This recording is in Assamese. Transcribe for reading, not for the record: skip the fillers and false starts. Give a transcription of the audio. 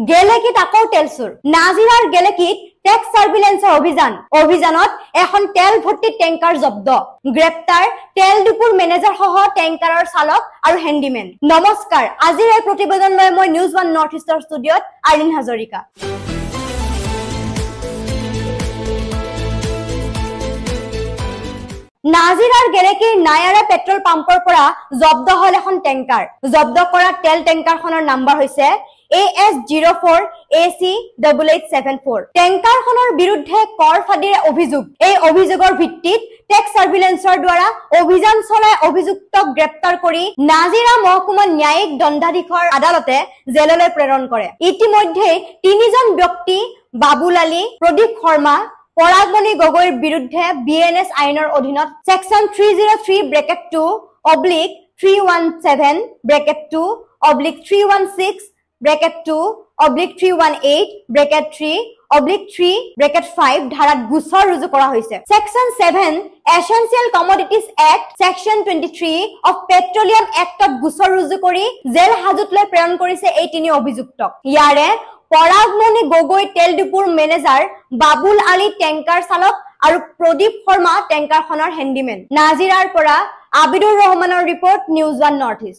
গেলেকিত আকৌ তেলচুৰ নাজিৰাৰ গেলেকিত টেক্স সাৰ্ভিলেন্সৰ অভিযানত এখন তেল ভৰ্তি টেংকাৰ জব্দ গ্ৰেপ্তাৰ তেল ডিপুৰ মেনেজাৰ সহ টেংকাৰৰ চালক আৰু হেণ্ডিমেন নমস্কাৰ আজিৰ এই প্ৰতিবেদন লৈ মই নিউজ 1 নৰ্থ ইষ্টৰ ষ্টুডিঅত আইৰিন হাজৰিকা নাজিৰাৰ গেলেকিৰ নায়াৰা পেট্ৰল পাম্পৰ পৰা জব্দ হল এখন টেংকাৰ জব্দ কৰা তেল টেংকাৰখনৰ নম্বৰ হৈছে AS04AC8874 টেংকাৰখনৰ বিৰুদ্ধে কৰ ফাদিৰে অভিযোগ এই অভিযোগৰ ভিত্তিত টেক্স সাৰ্ভিলেন্সৰ দ্বাৰা অভিযান চলাই অভিযুক্তক গ্ৰেপ্তাৰ কৰি নাজিৰা মহকুমা ন্যায়িক দণ্ডাধীশৰ আদালতে জেললৈ প্ৰেৰণ কৰে ইতিমধ্যে তিনিজন ব্যক্তি বাবুল আলী প্ৰদীপ শৰ্মা পৰাগমণি গগৈৰ বিৰুদ্ধে বিএনএছ আইনৰ অধীনত সেকশন 303(2)(317)(2)(318)(3)(3)(3)(5) ধাৰাত গোচৰ ৰুজু কৰা হৈছে section 7 essential commodities act section 23 of petroleum এক্টত গোচৰ ৰুজু কৰি জেল হাজতলৈ প্ৰেৰণ কৰিছে এই তিনি অভিযুক্তক ইয়াৰে পৰাগমণি গগৈ তেল ডিপুৰ মেনেজাৰ বাবুল আলী টেংকাৰ চালক আৰু প্ৰদীপ শৰ্মা টেংকাৰখনৰ হেণ্ডিমেন নাজিৰাৰ পৰা আবিদুৰ ৰহমানৰ ৰিপৰ্ট নিউজ 1 নৰ্থ ইষ্ট